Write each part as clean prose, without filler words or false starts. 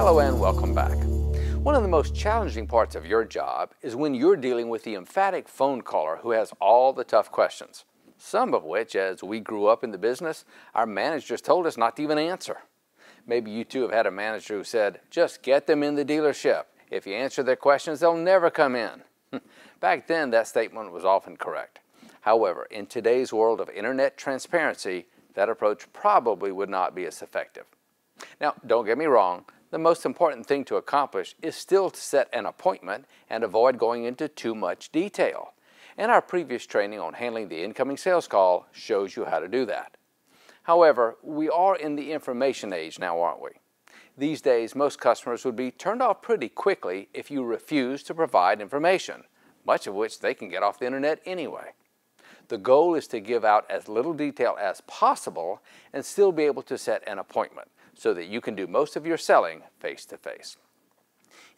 Hello and welcome back. One of the most challenging parts of your job is when you're dealing with the emphatic phone caller who has all the tough questions, some of which, as we grew up in the business, our managers told us not to even answer. Maybe you too have had a manager who said, just get them in the dealership. If you answer their questions, they'll never come in. Back then, that statement was often correct. However, in today's world of internet transparency, that approach probably would not be as effective. Now, don't get me wrong, the most important thing to accomplish is still to set an appointment and avoid going into too much detail. And our previous training on handling the incoming sales call shows you how to do that. However, we are in the information age now, aren't we? These days, most customers would be turned off pretty quickly if you refuse to provide information, much of which they can get off the internet anyway. The goal is to give out as little detail as possible and still be able to set an appointment so that you can do most of your selling face-to-face.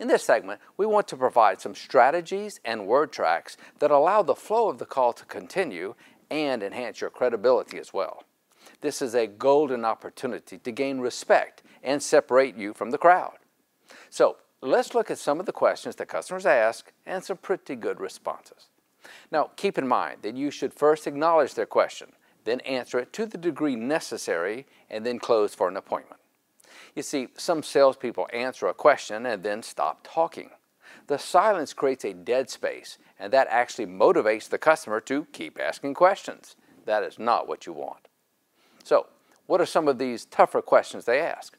In this segment, we want to provide some strategies and word tracks that allow the flow of the call to continue and enhance your credibility as well. This is a golden opportunity to gain respect and separate you from the crowd. So let's look at some of the questions that customers ask and some pretty good responses. Now, keep in mind that you should first acknowledge their question, then answer it to the degree necessary, and then close for an appointment. You see, some salespeople answer a question and then stop talking. The silence creates a dead space, and that actually motivates the customer to keep asking questions. That is not what you want. So, what are some of these tougher questions they ask?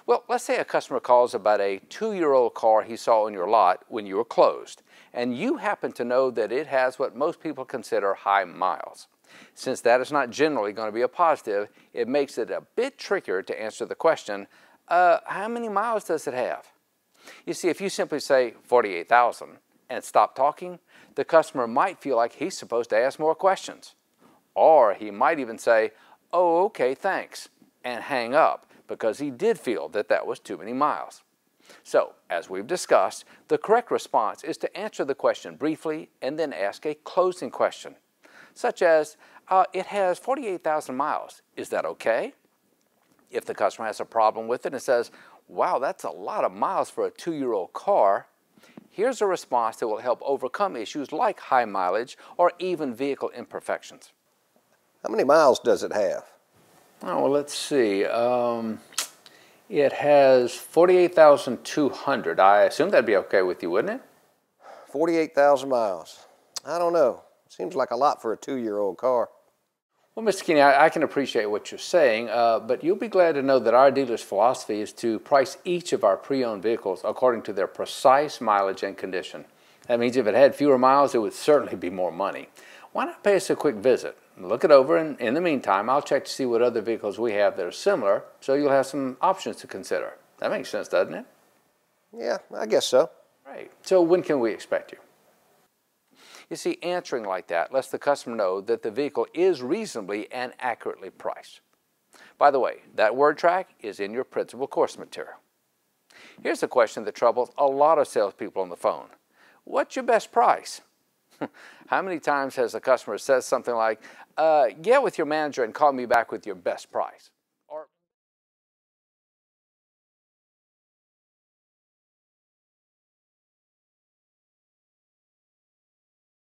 Well, let's say a customer calls about a 2-year-old car he saw in your lot when you were closed, and you happen to know that it has what most people consider high miles. Since that is not generally going to be a positive, it makes it a bit trickier to answer the question, how many miles does it have? You see, if you simply say 48,000 and stop talking, the customer might feel like he's supposed to ask more questions. Or he might even say, oh, okay, thanks, and hang up because he did feel that that was too many miles. So, as we've discussed, the correct response is to answer the question briefly and then ask a closing question, such as, it has 48,000 miles. Is that okay? If the customer has a problem with it and says, wow, that's a lot of miles for a 2-year-old car, here's a response that will help overcome issues like high mileage or even vehicle imperfections. How many miles does it have? Oh, well, let's see. It has 48,200. I assume that'd be okay with you, wouldn't it? 48,000 miles. I don't know. Seems like a lot for a 2-year-old car. Well, Mr. Kinney, I can appreciate what you're saying, but you'll be glad to know that our dealer's philosophy is to price each of our pre-owned vehicles according to their precise mileage and condition. That means if it had fewer miles, it would certainly be more money. Why not pay us a quick visit? Look it over, and in the meantime, I'll check to see what other vehicles we have that are similar, so you'll have some options to consider. That makes sense, doesn't it? Yeah, I guess so. Right. So when can we expect you? You see, answering like that lets the customer know that the vehicle is reasonably and accurately priced. By the way, that word track is in your principal course material. Here's a question that troubles a lot of salespeople on the phone. What's your best price? How many times has a customer said something like, get with your manager and call me back with your best price?